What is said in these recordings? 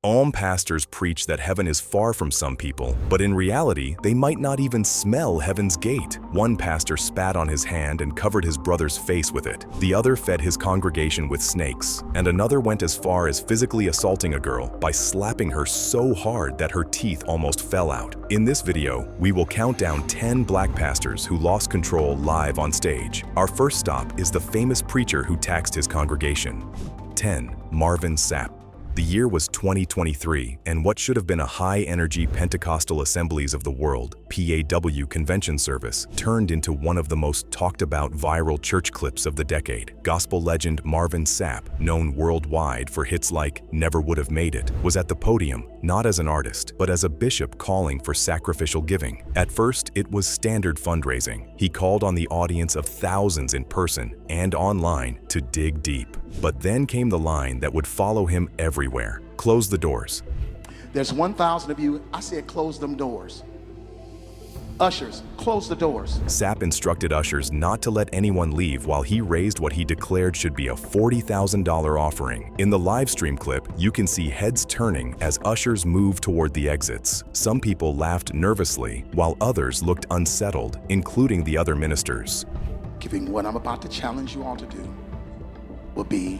Pastors preach that heaven is far from some people, but in reality, they might not even smell heaven's gate. One pastor spat on his hand and covered his brother's face with it. The other fed his congregation with snakes, and another went as far as physically assaulting a girl by slapping her so hard that her teeth almost fell out. In this video, we will count down 10 black pastors who lost control live on stage. Our first stop is the famous preacher who taxed his congregation. 10. Marvin Sapp. The year was 2023, and what should have been a high-energy Pentecostal Assemblies of the World (PAW) convention service turned into one of the most talked-about viral church clips of the decade. Gospel legend Marvin Sapp, known worldwide for hits like Never Would Have Made It, was at the podium, not as an artist, but as a bishop calling for sacrificial giving. At first, it was standard fundraising. He called on the audience of thousands in person and online to dig deep. But then came the line that would follow him everywhere. Close the doors. There's 1,000 of you. I said close them doors. Ushers, close the doors. Sapp instructed ushers not to let anyone leave while he raised what he declared should be a $40,000 offering. In the live stream clip, you can see heads turning as ushers move toward the exits. Some people laughed nervously, while others looked unsettled, including the other ministers. Giving what I'm about to challenge you all to do will be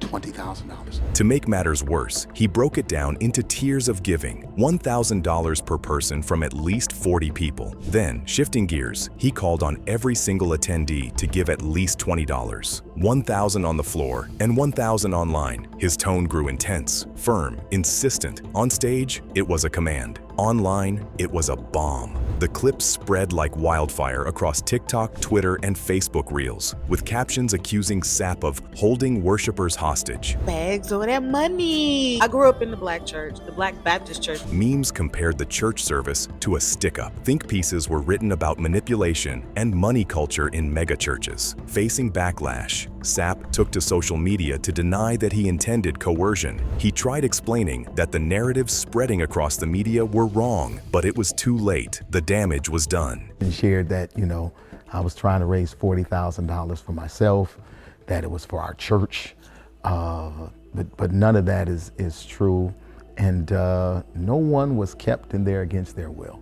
$20,000. To make matters worse, he broke it down into tiers of giving, $1,000 per person from at least 40 people. Then, shifting gears, he called on every single attendee to give at least $20, $1,000 on the floor and $1,000 online. His tone grew intense, firm, insistent. On stage, it was a command. Online, it was a bomb. The clip spread like wildfire across TikTok, Twitter, and Facebook Reels, with captions accusing Sapp of holding worshipers hostage. Bags over that money. I grew up in the black church, the Black Baptist church. Memes compared the church service to a stick-up. Think pieces were written about manipulation and money culture in megachurches. Facing backlash, Sapp took to social media to deny that he intended coercion. He tried explaining that the narratives spreading across the media were wrong, but it was too late. The damage was done. And shared that, I was trying to raise $40,000 for myself, that it was for our church, but none of that is true, and no one was kept in there against their will.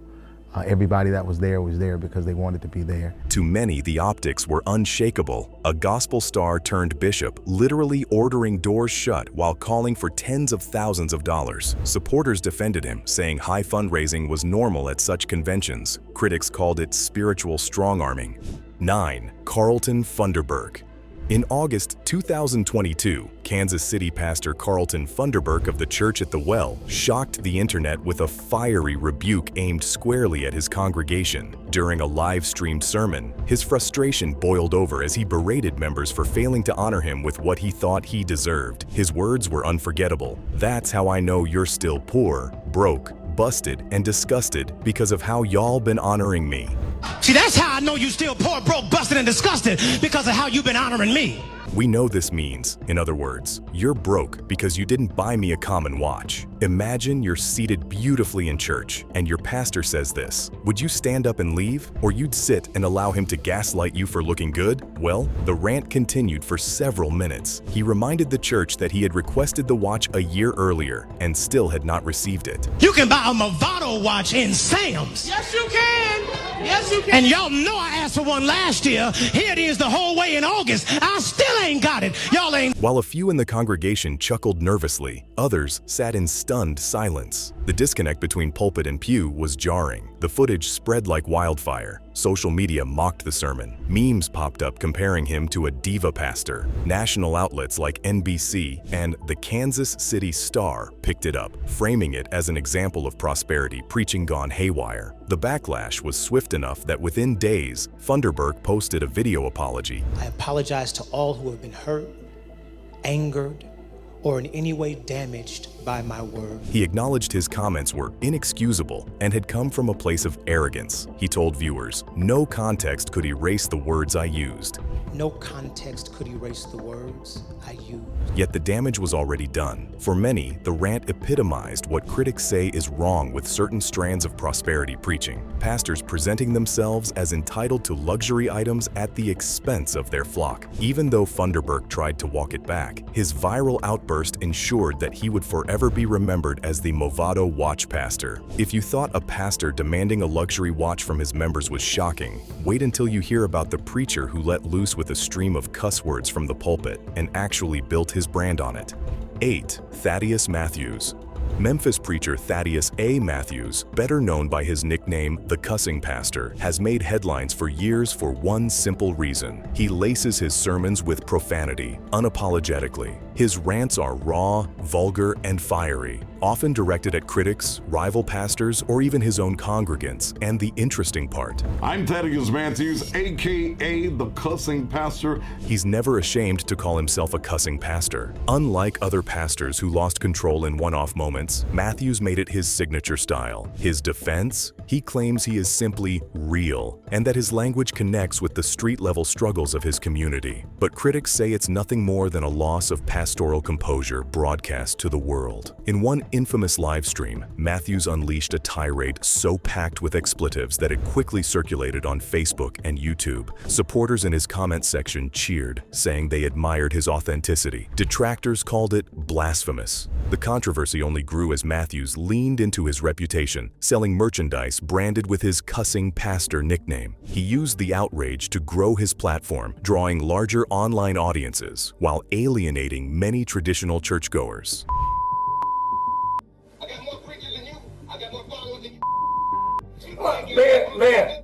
Everybody that was there because they wanted to be there. To many, the optics were unshakable. A gospel star turned bishop, literally ordering doors shut while calling for tens of thousands of dollars. Supporters defended him, saying high fundraising was normal at such conventions. Critics called it spiritual strong-arming. 9. Carlton Funderburk. In August 2022, Kansas City pastor Carlton Funderburk of the Church at the Well shocked the internet with a fiery rebuke aimed squarely at his congregation. During a live-streamed sermon, his frustration boiled over as he berated members for failing to honor him with what he thought he deserved. His words were unforgettable. "That's how I know you're still poor, broke, busted, and disgusted because of how y'all been honoring me." See, that's how I know you still poor, broke, busted, and disgusted, because of how you've been honoring me. We know this means, in other words, you're broke because you didn't buy me a common watch. Imagine you're seated beautifully in church and your pastor says this. Would you stand up and leave, or you'd sit and allow him to gaslight you for looking good? Well, the rant continued for several minutes. He reminded the church that he had requested the watch a year earlier and still had not received it. You can buy a Movado watch in Sam's. Yes, you can. Yes, you can. And y'all know I asked for one last year. Here it is the whole way in August. I still ain't got it. Y'all ain't. While a few in the congregation chuckled nervously, others sat in stunned silence. The disconnect between pulpit and pew was jarring. The footage spread like wildfire. Social media mocked the sermon. Memes popped up comparing him to a diva pastor. National outlets like NBC and the Kansas City Star picked it up, framing it as an example of prosperity preaching gone haywire. The backlash was swift enough that within days, Funderburk posted a video apology. I apologize to all who have been hurt, angered, or in any way damaged by my word. He acknowledged his comments were inexcusable and had come from a place of arrogance. He told viewers, "No context could erase the words I used." No context could erase the words I used. Yet the damage was already done. For many, the rant epitomized what critics say is wrong with certain strands of prosperity preaching. Pastors presenting themselves as entitled to luxury items at the expense of their flock. Even though Funderburk tried to walk it back, his viral outburst outburst ensured that he would forever be remembered as the Movado watch pastor. If you thought a pastor demanding a luxury watch from his members was shocking, wait until you hear about the preacher who let loose with a stream of cuss words from the pulpit and actually built his brand on it. 8. Thaddeus Matthews. Memphis preacher Thaddeus A. Matthews, better known by his nickname, the Cussing Pastor, has made headlines for years for one simple reason. He laces his sermons with profanity, unapologetically. His rants are raw, vulgar, and fiery, often directed at critics, rival pastors, or even his own congregants. And the interesting part, I'm Thaddeus Matthews, aka the Cussing Pastor. He's never ashamed to call himself a cussing pastor. Unlike other pastors who lost control in one-off moments, Matthews made it his signature style. His defense? He claims he is simply real, and that his language connects with the street-level struggles of his community. But critics say it's nothing more than a loss of pastoral composure broadcast to the world. In one infamous live stream, Matthews unleashed a tirade so packed with expletives that it quickly circulated on Facebook and YouTube. Supporters in his comment section cheered, saying they admired his authenticity. Detractors called it blasphemous. The controversy only grew as Matthews leaned into his reputation, selling merchandise branded with his Cussing Pastor nickname. He used the outrage to grow his platform, drawing larger online audiences while alienating many traditional churchgoers. I got more preachers than you. I got more followers than you. Man.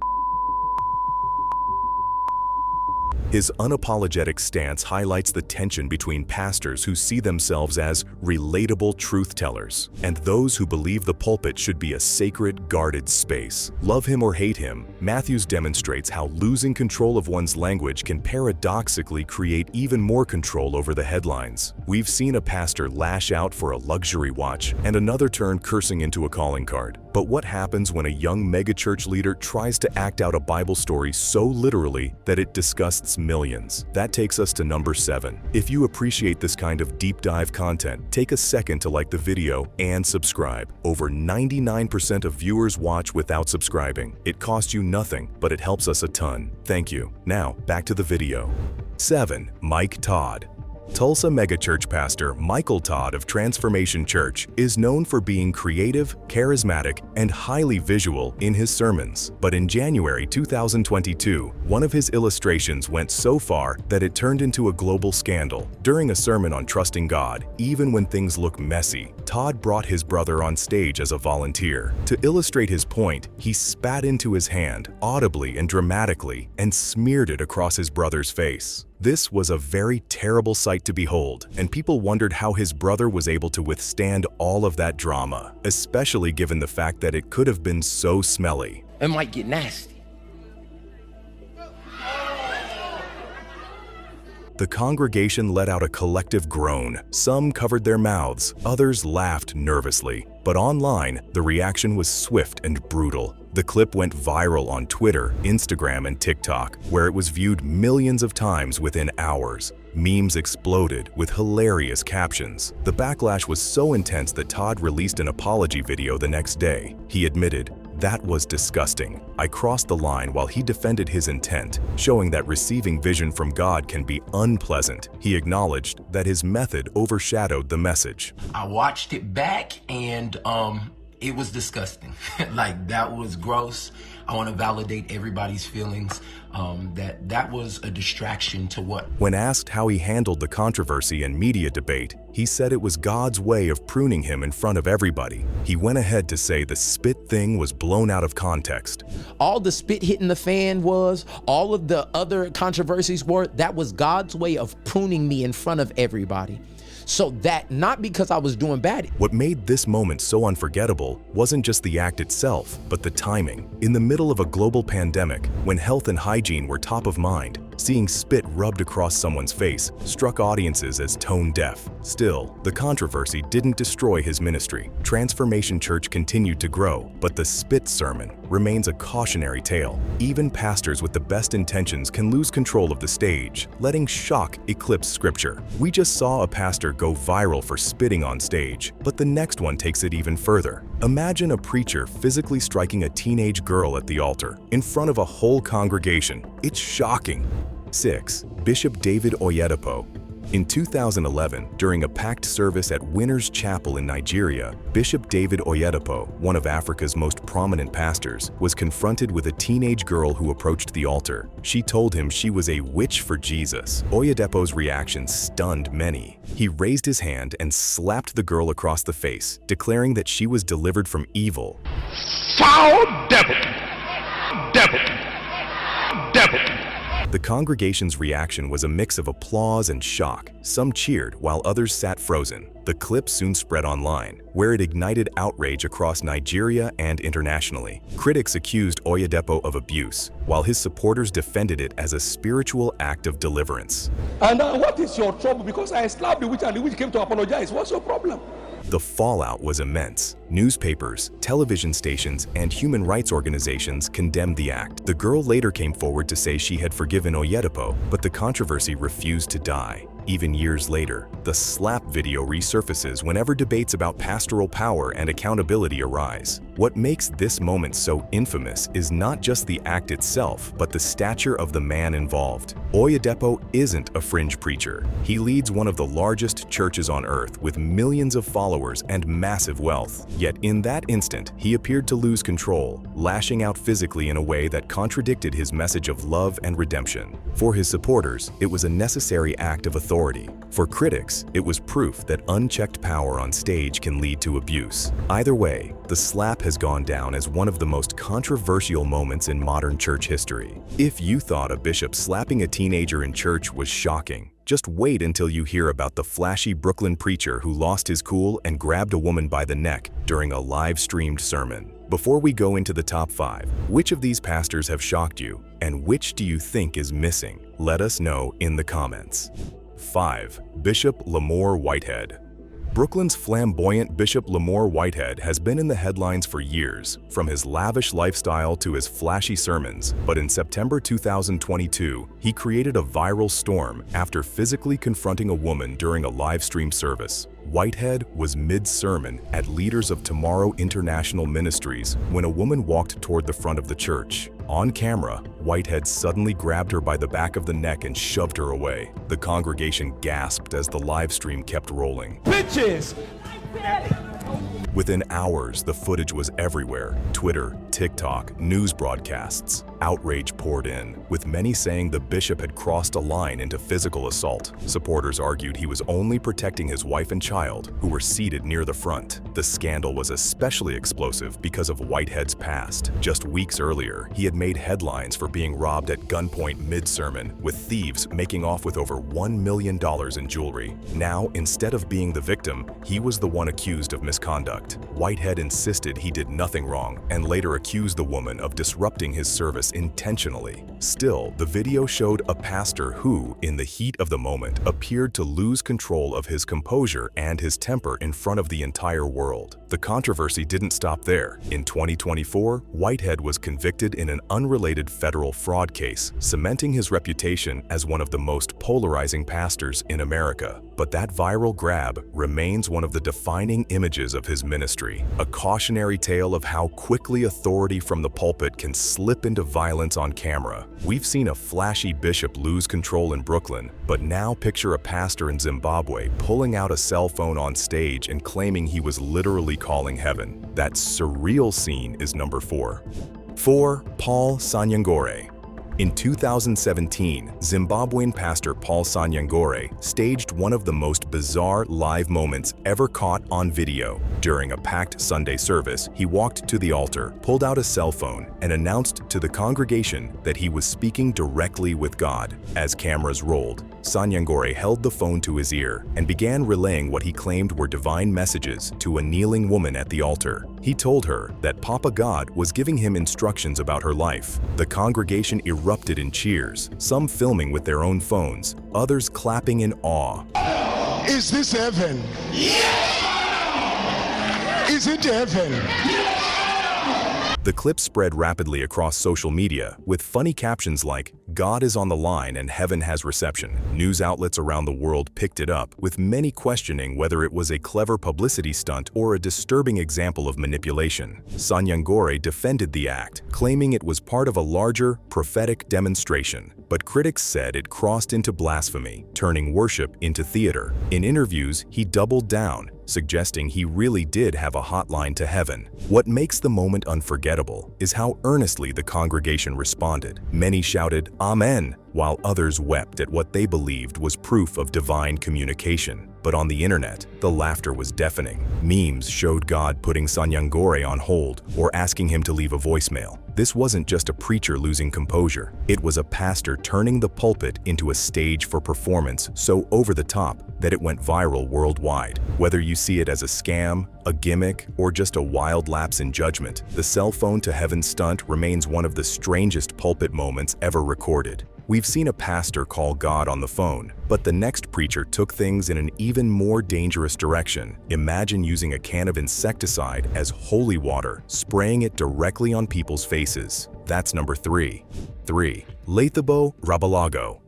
His unapologetic stance highlights the tension between pastors who see themselves as relatable truth-tellers and those who believe the pulpit should be a sacred, guarded space. Love him or hate him, Matthews demonstrates how losing control of one's language can paradoxically create even more control over the headlines. We've seen a pastor lash out for a luxury watch and another turn cursing into a calling card. But what happens when a young megachurch leader tries to act out a Bible story so literally that it disgusts millions? That takes us to number 7. If you appreciate this kind of deep dive content, take a second to like the video and subscribe. Over 99% of viewers watch without subscribing. It costs you nothing, but it helps us a ton. Thank you. Now, back to the video. 7. Mike Todd. Tulsa megachurch pastor Michael Todd of Transformation Church is known for being creative, charismatic, and highly visual in his sermons. But in January 2022, one of his illustrations went so far that it turned into a global scandal. During a sermon on trusting God, even when things look messy, Todd brought his brother on stage as a volunteer. To illustrate his point, he spat into his hand, audibly and dramatically, and smeared it across his brother's face. This was a very terrible sight to behold, and people wondered how his brother was able to withstand all of that drama, especially given the fact that it could have been so smelly. It might get nasty. The congregation let out a collective groan. Some covered their mouths, others laughed nervously. But online, the reaction was swift and brutal. The clip went viral on Twitter, Instagram, and TikTok, where it was viewed millions of times within hours. Memes exploded with hilarious captions. The backlash was so intense that Todd released an apology video the next day. He admitted, "That was disgusting. I crossed the line," while he defended his intent, showing that receiving vision from God can be unpleasant. He acknowledged that his method overshadowed the message. I watched it back and it was disgusting. Like, that was gross. I want to validate everybody's feelings. That was a distraction to what. When asked how he handled the controversy and media debate, he said it was God's way of pruning him in front of everybody. He went ahead to say the spit thing was blown out of context. All the spit hitting the fan was, all of the other controversies were, that was God's way of pruning me in front of everybody. So that, not because I was doing bad. What made this moment so unforgettable wasn't just the act itself, but the timing. In the middle of a global pandemic, when health and hygiene were top of mind, seeing spit rubbed across someone's face struck audiences as tone deaf. Still, the controversy didn't destroy his ministry. Transformation Church continued to grow, but the spit sermon remains a cautionary tale. Even pastors with the best intentions can lose control of the stage, letting shock eclipse scripture. We just saw a pastor go viral for spitting on stage, but the next one takes it even further. Imagine a preacher physically striking a teenage girl at the altar, in front of a whole congregation. It's shocking. 6. Bishop David Oyedepo. In 2011, during a packed service at Winners Chapel in Nigeria, Bishop David Oyedepo, one of Africa's most prominent pastors, was confronted with a teenage girl who approached the altar. She told him she was a witch for Jesus. Oyedepo's reaction stunned many. He raised his hand and slapped the girl across the face, declaring that she was delivered from evil. Foul devil! Devil! Devil! The congregation's reaction was a mix of applause and shock. Some cheered while others sat frozen. The clip soon spread online, where it ignited outrage across Nigeria and internationally. Critics accused Oyedepo of abuse, while his supporters defended it as a spiritual act of deliverance. And what is your trouble? Because I slapped the witch and the witch came to apologize. What's your problem? The fallout was immense. Newspapers, television stations, and human rights organizations condemned the act. The girl later came forward to say she had forgiven Oyedepo, but the controversy refused to die. Even years later, the slap video resurfaces whenever debates about pastoral power and accountability arise. What makes this moment so infamous is not just the act itself, but the stature of the man involved. Oyedepo isn't a fringe preacher. He leads one of the largest churches on earth with millions of followers and massive wealth. Yet in that instant, he appeared to lose control, lashing out physically in a way that contradicted his message of love and redemption. For his supporters, it was a necessary act of authority. For critics, it was proof that unchecked power on stage can lead to abuse. Either way, the slap has gone down as one of the most controversial moments in modern church history. If you thought a bishop slapping a teenager in church was shocking, just wait until you hear about the flashy Brooklyn preacher who lost his cool and grabbed a woman by the neck during a live-streamed sermon. Before we go into the top 5, which of these pastors have shocked you, and which do you think is missing? Let us know in the comments. 5. Bishop Lamore Whitehead. Brooklyn's flamboyant Bishop Lamore Whitehead has been in the headlines for years, from his lavish lifestyle to his flashy sermons. But in September 2022, he created a viral storm after physically confronting a woman during a live-stream service. Whitehead was mid-sermon at Leaders of Tomorrow International Ministries when a woman walked toward the front of the church. On camera, Whitehead suddenly grabbed her by the back of the neck and shoved her away. The congregation gasped as the live stream kept rolling. Bitches! Within hours, the footage was everywhere. Twitter, TikTok, news broadcasts. Outrage poured in, with many saying the bishop had crossed a line into physical assault. Supporters argued he was only protecting his wife and child, who were seated near the front. The scandal was especially explosive because of Whitehead's past. Just weeks earlier, he had made headlines for being robbed at gunpoint mid-sermon, with thieves making off with over $1 million in jewelry. Now, instead of being the victim, he was the one accused of misconduct. Whitehead insisted he did nothing wrong and later accused the woman of disrupting his service intentionally. Still, the video showed a pastor who, in the heat of the moment, appeared to lose control of his composure and his temper in front of the entire world. The controversy didn't stop there. In 2024, Whitehead was convicted in an unrelated federal fraud case, cementing his reputation as one of the most polarizing pastors in America. But that viral grab remains one of the defining images of his ministry, a cautionary tale of how quickly authority from the pulpit can slip into violence on camera. We've seen a flashy bishop lose control in Brooklyn, but now picture a pastor in Zimbabwe pulling out a cell phone on stage and claiming he was literally calling heaven. That surreal scene is number 4. 4. Paul Sanyangore. In 2017, Zimbabwean pastor Paul Sanyangore staged one of the most bizarre live moments ever caught on video. During a packed Sunday service, he walked to the altar, pulled out a cell phone, and announced to the congregation that he was speaking directly with God. As cameras rolled, Sanyangore held the phone to his ear and began relaying what he claimed were divine messages to a kneeling woman at the altar. He told her that Papa God was giving him instructions about her life. The congregation erupted in cheers, some filming with their own phones, others clapping in awe. Is this heaven? Yeah! Is it heaven? The clip spread rapidly across social media, with funny captions like, "God is on the line and heaven has reception." News outlets around the world picked it up, with many questioning whether it was a clever publicity stunt or a disturbing example of manipulation. Sanyangore defended the act, claiming it was part of a larger, prophetic demonstration. But critics said it crossed into blasphemy, turning worship into theater. In interviews, he doubled down, suggesting he really did have a hotline to heaven. What makes the moment unforgettable is how earnestly the congregation responded. Many shouted, "Amen," while others wept at what they believed was proof of divine communication. But on the internet, the laughter was deafening. Memes showed God putting Sanyangore on hold or asking him to leave a voicemail. This wasn't just a preacher losing composure. It was a pastor turning the pulpit into a stage for performance so over the top that it went viral worldwide. Whether you see it as a scam, a gimmick, or just a wild lapse in judgment, the cell phone to heaven stunt remains one of the strangest pulpit moments ever recorded. We've seen a pastor call God on the phone, but the next preacher took things in an even more dangerous direction. Imagine using a can of insecticide as holy water, spraying it directly on people's faces. That's number 3. 3. Lethabo Rabalago.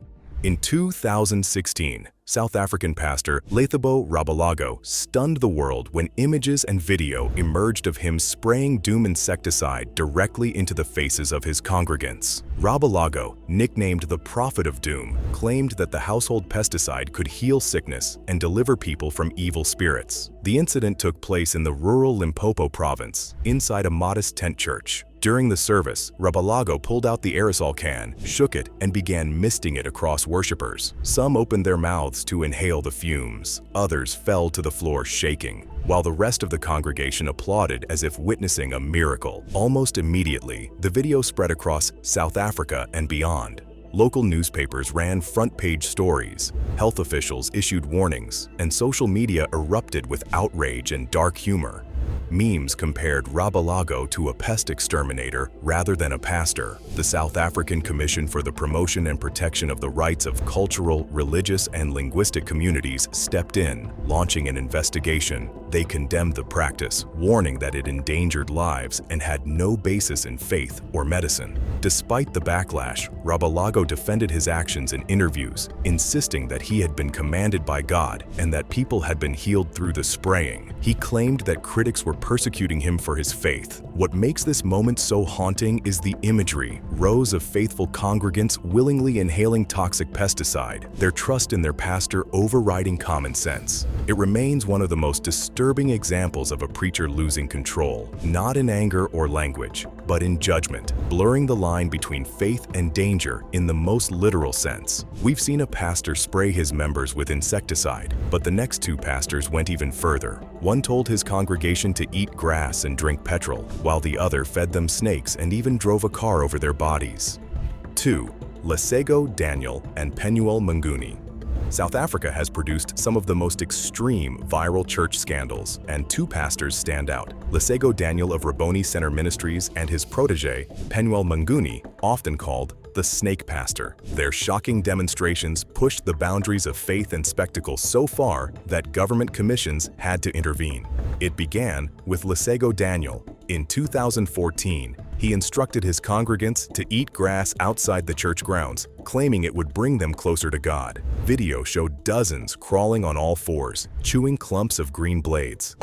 In 2016, South African pastor Lethabo Rabalago stunned the world when images and video emerged of him spraying doom insecticide directly into the faces of his congregants. Rabalago, nicknamed the Prophet of Doom, claimed that the household pesticide could heal sickness and deliver people from evil spirits. The incident took place in the rural Limpopo province, inside a modest tent church. During the service, Rabalago pulled out the aerosol can, shook it, and began misting it across worshippers. Some opened their mouths to inhale the fumes. Others fell to the floor shaking, while the rest of the congregation applauded as if witnessing a miracle. Almost immediately, the video spread across South Africa and beyond. Local newspapers ran front-page stories, health officials issued warnings, and social media erupted with outrage and dark humor. Memes compared Rabalago to a pest exterminator rather than a pastor. The South African Commission for the Promotion and Protection of the Rights of Cultural, Religious, and Linguistic Communities stepped in, launching an investigation. They condemned the practice, warning that it endangered lives and had no basis in faith or medicine. Despite the backlash, Rabalago defended his actions in interviews, insisting that he had been commanded by God and that people had been healed through the spraying. He claimed that critics were persecuting him for his faith. What makes this moment so haunting is the imagery: rows of faithful congregants willingly inhaling toxic pesticide, their trust in their pastor overriding common sense. It remains one of the most disturbing examples of a preacher losing control, not in anger or language, but in judgment, blurring the line between faith and danger in the most literal sense. We've seen a pastor spray his members with insecticide, but the next two pastors went even further. One told his congregation to eat grass and drink petrol, while the other fed them snakes and even drove a car over their bodies. 2. Lesego Daniel and Penuel Manguni. South Africa has produced some of the most extreme viral church scandals, and two pastors stand out: Lesego Daniel of Rabboni Center Ministries and his protege, Penuel Manguni, often called the Snake Pastor. Their shocking demonstrations pushed the boundaries of faith and spectacle so far that government commissions had to intervene. It began with Lesego Daniel. In 2014, he instructed his congregants to eat grass outside the church grounds, claiming it would bring them closer to God. Video showed dozens crawling on all fours, chewing clumps of green blades.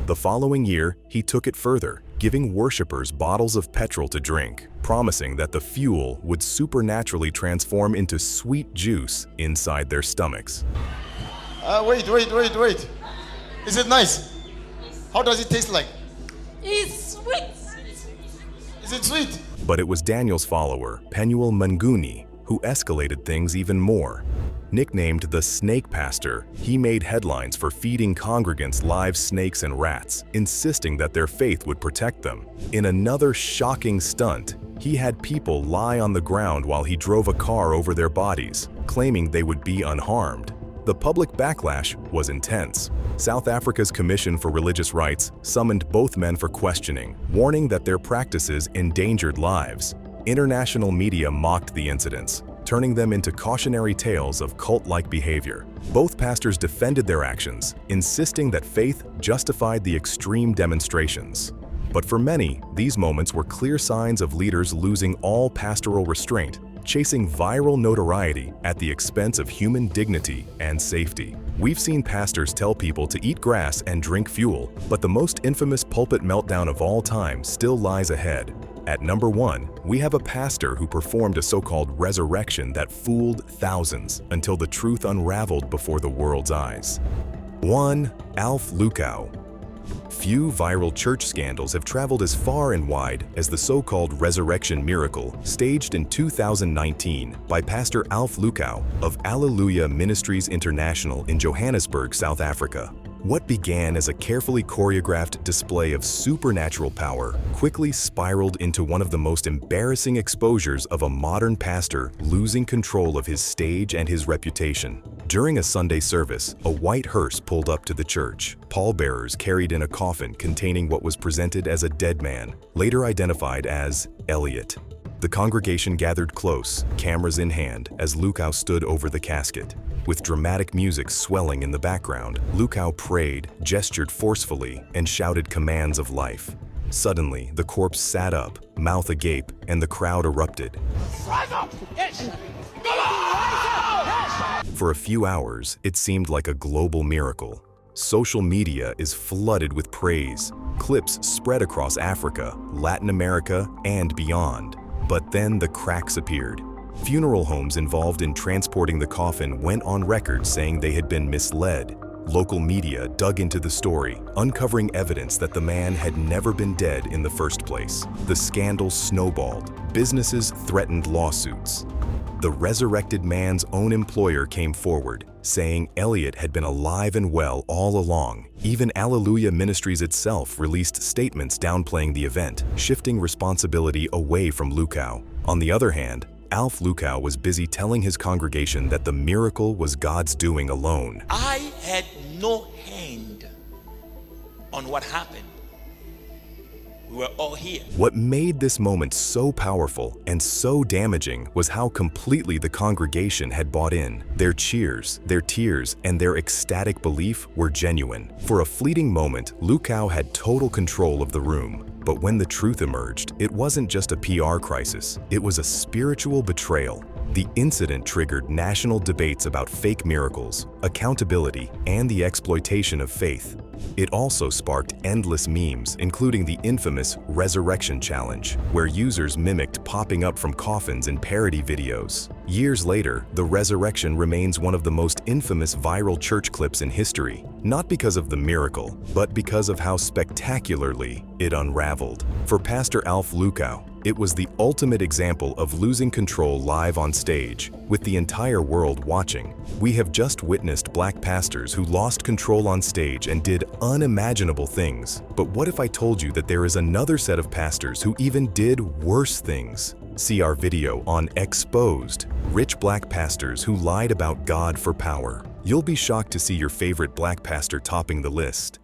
The following year, he took it further, giving worshippers bottles of petrol to drink, promising that the fuel would supernaturally transform into sweet juice inside their stomachs. Wait. Is it nice? How does it taste like? It's sweet. Is it sweet? But it was Daniel's follower, Penuel Manguni, who escalated things even more. Nicknamed the Snake Pastor, he made headlines for feeding congregants live snakes and rats, insisting that their faith would protect them. In another shocking stunt, he had people lie on the ground while he drove a car over their bodies, claiming they would be unharmed. The public backlash was intense. South Africa's Commission for Religious Rights summoned both men for questioning, warning that their practices endangered lives. International media mocked the incidents, turning them into cautionary tales of cult-like behavior. Both pastors defended their actions, insisting that faith justified the extreme demonstrations. But for many, these moments were clear signs of leaders losing all pastoral restraint, chasing viral notoriety at the expense of human dignity and safety. We've seen pastors tell people to eat grass and drink fuel, but the most infamous pulpit meltdown of all time still lies ahead. At number 1, we have a pastor who performed a so-called resurrection that fooled thousands until the truth unraveled before the world's eyes. 1. Alf Lukau. Few viral church scandals have traveled as far and wide as the so-called resurrection miracle staged in 2019 by Pastor Alf Lukau of Alleluia Ministries International in Johannesburg, South Africa. What began as a carefully choreographed display of supernatural power quickly spiraled into one of the most embarrassing exposures of a modern pastor losing control of his stage and his reputation. During a Sunday service, a white hearse pulled up to the church. Pallbearers carried in a coffin containing what was presented as a dead man, later identified as Elliot. The congregation gathered close, cameras in hand, as Lukau stood over the casket. With dramatic music swelling in the background, Lukau prayed, gestured forcefully, and shouted commands of life. Suddenly, the corpse sat up, mouth agape, and the crowd erupted. For a few hours, it seemed like a global miracle. Social media is flooded with praise. Clips spread across Africa, Latin America, and beyond. But then the cracks appeared. Funeral homes involved in transporting the coffin went on record saying they had been misled. Local media dug into the story, uncovering evidence that the man had never been dead in the first place. The scandal snowballed. Businesses threatened lawsuits. The resurrected man's own employer came forward, saying Elliot had been alive and well all along. Even Alleluia Ministries itself released statements downplaying the event, shifting responsibility away from Lukau. On the other hand, Alf Lukau was busy telling his congregation that the miracle was God's doing alone. I had no hand on what happened. We were all here. What made this moment so powerful and so damaging was how completely the congregation had bought in. Their cheers, their tears, and their ecstatic belief were genuine. For a fleeting moment, Lukau had total control of the room. But when the truth emerged, it wasn't just a PR crisis, it was a spiritual betrayal. The incident triggered national debates about fake miracles, accountability, and the exploitation of faith. It also sparked endless memes, including the infamous Resurrection Challenge, where users mimicked popping up from coffins in parody videos. Years later, the resurrection remains one of the most infamous viral church clips in history, not because of the miracle, but because of how spectacularly it unraveled. For Pastor Alf Lukau, it was the ultimate example of losing control live on stage, with the entire world watching. We have just witnessed black pastors who lost control on stage and did unimaginable things. But what if I told you that there is another set of pastors who even did worse things? See our video on Exposed, Rich Black Pastors Who Lied About God for Power. You'll be shocked to see your favorite black pastor topping the list.